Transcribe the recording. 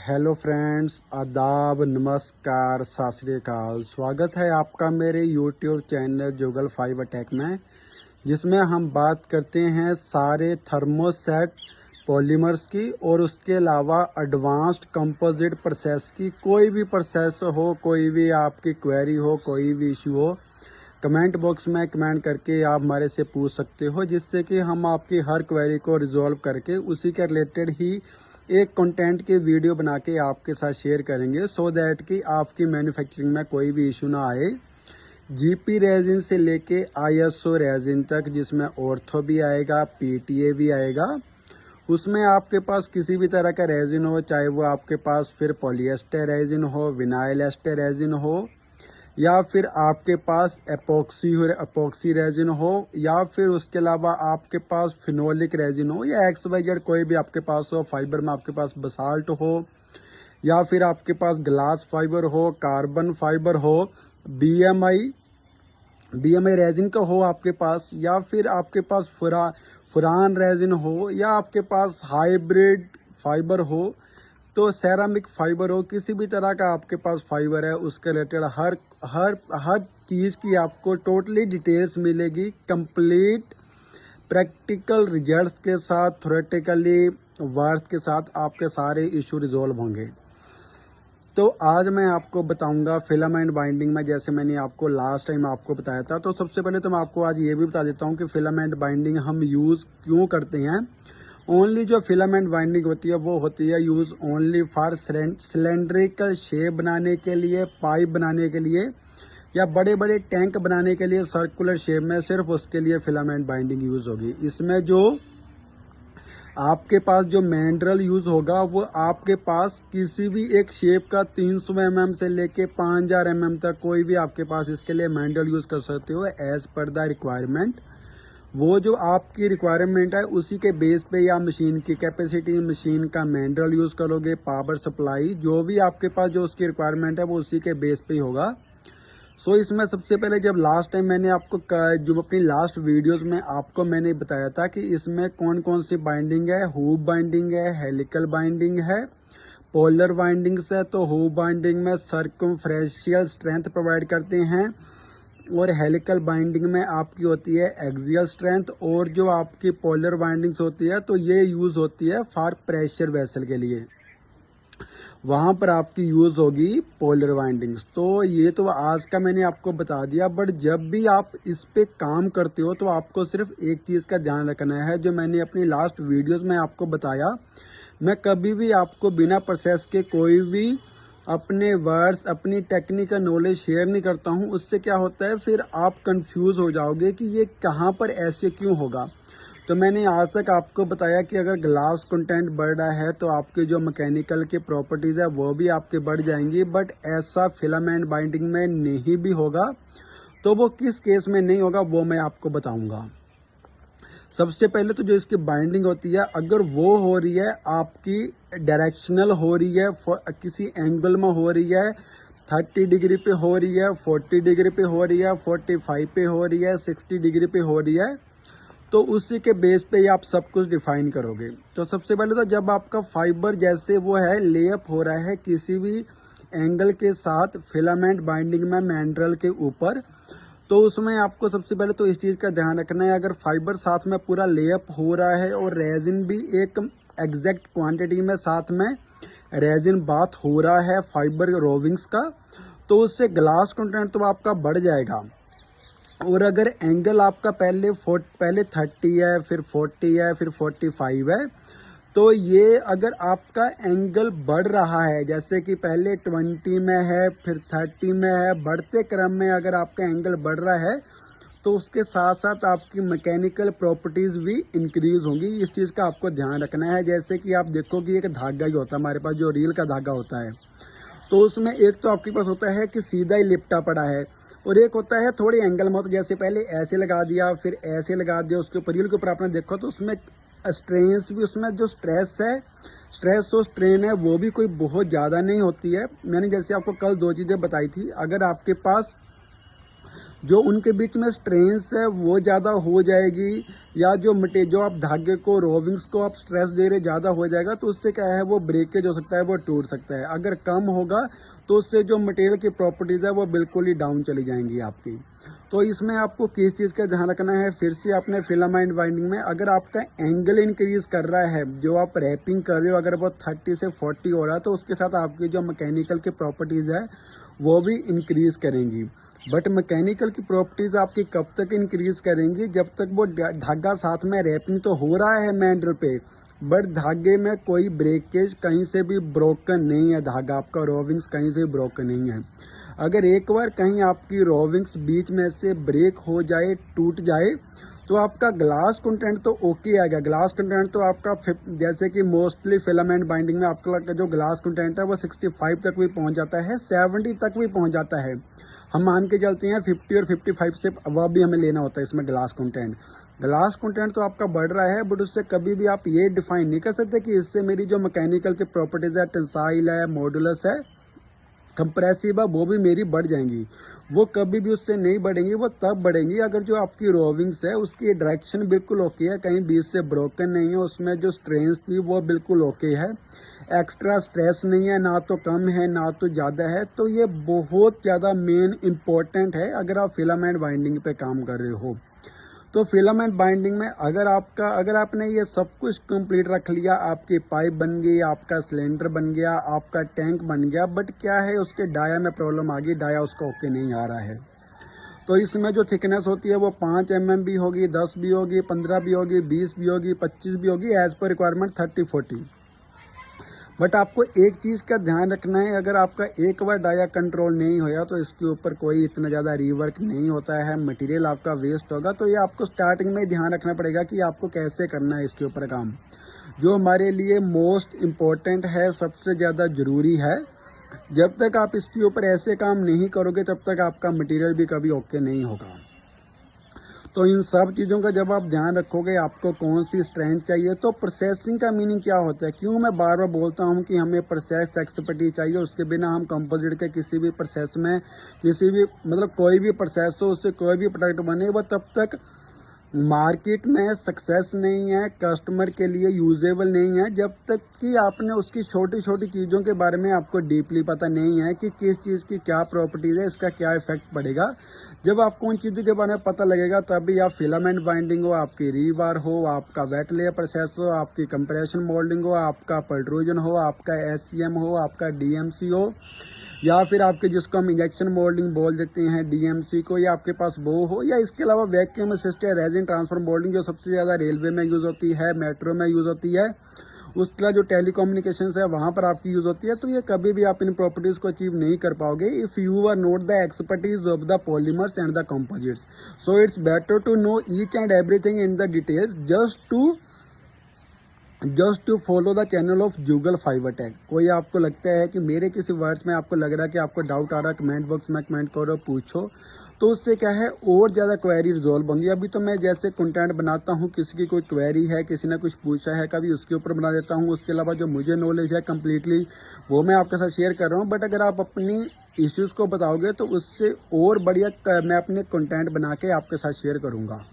Hello friends, आदाब, नमस्कार, सत श्री अकाल। स्वागत है आपका मेरे यूट्यूब चैनल जुगल 5 अटैक में, जिसमें हम बात करते हैं सारे थर्मोसेट पॉलीमर्स की और उसके अलावा एडवांस्ड कंपोजिट प्रोसेस की। कोई भी प्रोसेस हो, कोई भी आपकी क्वेरी हो, कोई भी इशू हो, कमेंट बॉक्स में कमेंट करके आप हमारे से पूछ सकते हो, जिससे कि हम आपकी हर क्वेरी को रिजॉल्व करके उसी के रिलेटेड ही एक कंटेंट की वीडियो बना के आपके साथ शेयर करेंगे, सो दैट कि आपकी मैन्युफैक्चरिंग में कोई भी इशू ना आए। जीपी रेजिन से लेके आईएसओ रेजिन तक, जिसमें ऑर्थो भी आएगा, पीटीए भी आएगा। उसमें आपके पास किसी भी तरह का रेजिन हो, चाहे वो आपके पास फिर पॉलिएस्टर रेजिन हो, विनाइल एस्टर रेजिन हो, या फिर आपके पास एपॉक्सी रेजिन हो, या फिर उसके अलावा आपके पास फिनोलिक रेजिन हो, या XYZ कोई भी आपके पास हो। फाइबर में आपके पास बसाल्ट हो, या फिर आपके पास ग्लास फाइबर हो, कार्बन फाइबर हो, बीएमआई रेजिन का हो आपके पास, या फिर आपके पास फुरान रेजिन हो, या आपके पास हाइब्रिड फाइबर हो, तो सेरामिक फाइबर हो, किसी भी तरह का आपके पास फाइबर है, उसके रिलेटेड हर हर हर चीज़ की आपको टोटली डिटेल्स मिलेगी, कंप्लीट प्रैक्टिकल रिजल्ट्स के साथ, थ्योरेटिकली वर्ड्स के साथ आपके सारे इशू रिजॉल्व होंगे। तो आज मैं आपको बताऊंगा फिलामेंट बाइंडिंग में, जैसे मैंने आपको लास्ट टाइम आपको बताया था। तो सबसे पहले तो मैं आपको आज ये भी बता देता हूँ कि फिलामेंट बाइंडिंग हम यूज़ क्यों करते हैं। ओनली जो फिलामेंट बाइंडिंग होती है वो होती है use only for cylindrical shape बनाने के लिए, पाइप बनाने के लिए, या बड़े बड़े टैंक बनाने के लिए सर्कुलर शेप में, सिर्फ उसके लिए फिलामेंट बाइंडिंग यूज़ होगी। इसमें जो आपके पास जो मैंड्रल यूज़ होगा वो आपके पास किसी भी एक शेप का 300 mm से लेके 5000 mm तक, कोई भी आपके पास इसके लिए मैंड्रल यूज़ कर सकते हो एज पर द रिक्वायरमेंट। वो जो आपकी रिक्वायरमेंट है उसी के बेस पे, या मशीन की कैपेसिटी, मशीन का मैंड्रल यूज़ करोगे, पावर सप्लाई, जो भी आपके पास जो उसकी रिक्वायरमेंट है वो उसी के बेस पे ही होगा। सो इसमें सबसे पहले, जब लास्ट टाइम मैंने आपको जो अपनी लास्ट वीडियोस में आपको मैंने बताया था कि इसमें कौन कौन सी बाइंडिंग है, हूप बाइंडिंग है, हेलिकल बाइंडिंग है, पोलर बाइंडिंग्स है। तो हूप बाइंडिंग में सर्कमफ्रेंशियल स्ट्रेंथ प्रोवाइड करते हैं, और हेलिकल बाइंडिंग में आपकी होती है एक्सियल स्ट्रेंथ, और जो आपकी पोलर बाइंडिंग्स होती है तो ये यूज़ होती है फॉर प्रेशर वेसल के लिए, वहाँ पर आपकी यूज़ होगी पोलर बाइंडिंग्स। तो ये तो आज का मैंने आपको बता दिया, बट जब भी आप इस पे काम करते हो तो आपको सिर्फ एक चीज़ का ध्यान रखना है, जो मैंने अपनी लास्ट वीडियोस में आपको बताया। मैं कभी भी आपको बिना प्रोसेस के कोई भी अपने वर्ड्स, अपनी टेक्निकल नॉलेज शेयर नहीं करता हूँ। उससे क्या होता है, फिर आप कंफ्यूज हो जाओगे कि ये कहाँ पर ऐसे क्यों होगा। तो मैंने आज तक आपको बताया कि अगर ग्लास कंटेंट बढ़ रहा है तो आपकी जो मैकेनिकल की प्रॉपर्टीज़ है वो भी आपके बढ़ जाएंगी, बट ऐसा फिलामेंट बाइंडिंग में नहीं भी होगा। तो वो किस केस में नहीं होगा वो मैं आपको बताऊंगा। सबसे पहले तो जो इसकी बाइंडिंग होती है, अगर वो हो रही है आपकी डायरेक्शनल हो रही है, किसी एंगल में हो रही है, 30 डिग्री पे हो रही है, 40 डिग्री पे हो रही है, 45 पे हो रही है, 60 डिग्री पे हो रही है, तो उसी के बेस पे ही आप सब कुछ डिफाइन करोगे। तो सबसे पहले तो जब आपका फाइबर जैसे वो है लेअप हो रहा है किसी भी एंगल के साथ फिलामेंट बाइंडिंग में मैंड्रल के ऊपर, तो उसमें आपको सबसे पहले तो इस चीज़ का ध्यान रखना है, अगर फाइबर साथ में पूरा लेअप हो रहा है और रेजिन भी एक एग्जैक्ट क्वांटिटी में साथ में रेजिन बाथ हो रहा है फाइबर रोविंग्स का, तो उससे ग्लास कंटेंट तो आपका बढ़ जाएगा। और अगर एंगल आपका पहले 30 है, फिर 40 है, फिर 45 है, तो ये अगर आपका एंगल बढ़ रहा है, जैसे कि पहले 20 में है, फिर 30 में है, बढ़ते क्रम में अगर आपका एंगल बढ़ रहा है, तो उसके साथ साथ आपकी मैकेनिकल प्रॉपर्टीज़ भी इंक्रीज होंगी। इस चीज़ का आपको ध्यान रखना है। जैसे कि आप देखो कि एक धागा ही होता है हमारे पास, जो रील का धागा होता है, तो उसमें एक तो आपके पास होता है कि सीधा ही लिपटा पड़ा है, और एक होता है थोड़े एंगल में होता है, जैसे पहले ऐसे लगा दिया, फिर ऐसे लगा दिया, उसके ऊपर रील के ऊपर आपने देखो तो उसमें स्ट्रेन भी, उसमें जो स्ट्रेस और स्ट्रेन है वो भी कोई बहुत ज़्यादा नहीं होती है। मैंने जैसे आपको कल दो चीज़ें बताई थी, अगर आपके पास जो उनके बीच में स्ट्रेंथ है वो ज़्यादा हो जाएगी, या जो आप धागे को रोविंग्स को आप स्ट्रेस दे रहे ज़्यादा हो जाएगा, तो उससे क्या है वो ब्रेकेज हो सकता है, वो टूट सकता है। अगर कम होगा तो उससे जो मटेरियल की प्रॉपर्टीज़ है वो बिल्कुल ही डाउन चली जाएंगी आपकी। तो इसमें आपको किस चीज़ का ध्यान रखना है, फिर से अपने फिलामेंट बाइंडिंग में अगर आपका एंगल इंक्रीज कर रहा है, जो आप रैपिंग कर रहे हो अगर वो 30 से 40 हो रहा है, तो उसके साथ आपकी जो मैकेनिकल की प्रॉपर्टीज़ है वो भी इंक्रीज करेंगी। बट मैकेनिकल की प्रॉपर्टीज़ आपकी कब तक इंक्रीज करेंगी, जब तक वो धागा साथ में रैपिंग तो हो रहा है मैंडल पे, बट धागे में कोई ब्रेकेज कहीं से भी ब्रोकन नहीं है, धागा आपका रोविंग्स कहीं से ब्रोकन नहीं है। अगर एक बार कहीं आपकी रोविंग्स बीच में से ब्रेक हो जाए, टूट जाए, तो आपका ग्लास कंटेंट तो ओके आएगा। ग्लास कंटेंट तो आपका जैसे कि मोस्टली फिलामेंट बाइंडिंग में आपका जो ग्लास कंटेंट है वो 65 तक भी पहुंच जाता है, 70 तक भी पहुंच जाता है। हम मान के चलते हैं 50 और 55 से वह भी हमें लेना होता है इसमें ग्लास कंटेंट तो आपका बढ़ रहा है, बट उससे कभी भी आप ये डिफाइन नहीं कर सकते कि इससे मेरी जो मैकेनिकल की प्रॉपर्टीज है, टेंसाइल है, मॉडुलस है, कंप्रेसिव है, वो भी मेरी बढ़ जाएंगी। वो कभी भी उससे नहीं बढ़ेंगी, वो तब बढ़ेंगी अगर जो आपकी रोविंग्स है उसकी डायरेक्शन बिल्कुल ओके है, कहीं बीच से ब्रोकन नहीं है, उसमें जो स्ट्रेंथ थी वो बिल्कुल ओके है, एक्स्ट्रा स्ट्रेस नहीं है, ना तो कम है ना तो ज़्यादा है। तो ये बहुत ज़्यादा मेन इम्पोर्टेंट है अगर आप फिलामेंट बाइंडिंग पे काम कर रहे हो। तो फिलामेंट बाइंडिंग में अगर आपने ये सब कुछ कंप्लीट रख लिया, आपकी पाइप बन गई, आपका सिलेंडर बन गया, आपका टैंक बन गया, बट क्या है उसके डाया में प्रॉब्लम आ गई, डाया उसका ओके नहीं आ रहा है। तो इसमें जो थिकनेस होती है वो 5 mm भी होगी, 10 भी होगी, 15 भी होगी, 20 भी होगी, 25 भी होगी, एज पर रिक्वायरमेंट 30-40। बट आपको एक चीज़ का ध्यान रखना है, अगर आपका एक बार डाया कंट्रोल नहीं होया तो इसके ऊपर कोई इतना ज़्यादा रीवर्क नहीं होता है, मटेरियल आपका वेस्ट होगा। तो ये आपको स्टार्टिंग में ही ध्यान रखना पड़ेगा कि आपको कैसे करना है इसके ऊपर काम। जो हमारे लिए मोस्ट इम्पोर्टेंट है, सबसे ज़्यादा ज़रूरी है, जब तक आप इसके ऊपर ऐसे काम नहीं करोगे तब तक आपका मटेरियल भी कभी ओके नहीं होगा। तो इन सब चीज़ों का जब आप ध्यान रखोगे, आपको कौन सी स्ट्रेंथ चाहिए, तो प्रोसेसिंग का मीनिंग क्या होता है, क्यों मैं बार बार बोलता हूँ कि हमें प्रोसेस एक्सपर्टीज चाहिए, उसके बिना हम कंपोजिट के किसी भी प्रोसेस में, किसी भी कोई भी प्रोसेस हो, उससे कोई भी प्रोडक्ट बने, वो तब तक मार्केट में सक्सेस नहीं है, कस्टमर के लिए यूजेबल नहीं है, जब तक कि आपने उसकी छोटी छोटी चीज़ों के बारे में आपको डीपली पता नहीं है कि किस चीज़ की क्या प्रॉपर्टीज़ है, इसका क्या इफेक्ट पड़ेगा। जब आपको उन चीज़ों के बारे में पता लगेगा तभी आप फिलामेंट बाइंडिंग हो, आपकी रीबार हो, आपका वेट लेयर प्रोसेस हो, आपकी कंप्रेशन मोल्डिंग हो, आपका पल्ट्रूजन हो, आपका SCM हो, आपका DMC हो, या फिर आपके जिसको हम इंजेक्शन मोल्डिंग बोल देते हैं DMC को, या आपके पास वो हो, या इसके अलावा vacuum assisted resin transfer moulding जो सबसे ज़्यादा रेलवे में यूज़ होती है, मेट्रो में यूज़ होती है, उसका जो टेलीकम्युनिकेशन है वहाँ पर आपकी यूज़ होती है। तो ये कभी भी आप इन प्रॉपर्टीज़ को अचीव नहीं कर पाओगे if you are not the expertise of the polymers and the composites. So it's better to know each and everything in the details just to follow the channel of Jugal fibre tech. कोई आपको लगता है कि मेरे किसी words में आपको लग रहा है कि आपको डाउट आ रहा है, कमेंट बॉक्स में कमेंट करो, पूछो, तो उससे क्या है और ज़्यादा क्वेरी रिजॉल्व होंगी। अभी तो मैं जैसे कंटेंट बनाता हूँ, किसी की कोई क्वेरी है, किसी ने कुछ पूछा है, कभी उसके ऊपर बना देता हूँ, उसके अलावा जो मुझे नॉलेज है कम्प्लीटली वो मैं आपके साथ शेयर कर रहा हूँ। बट अगर आप अपनी इश्यूज़ को बताओगे तो उससे और बढ़िया मैं अपने कंटेंट बना के आपके साथ शेयर करूँगा।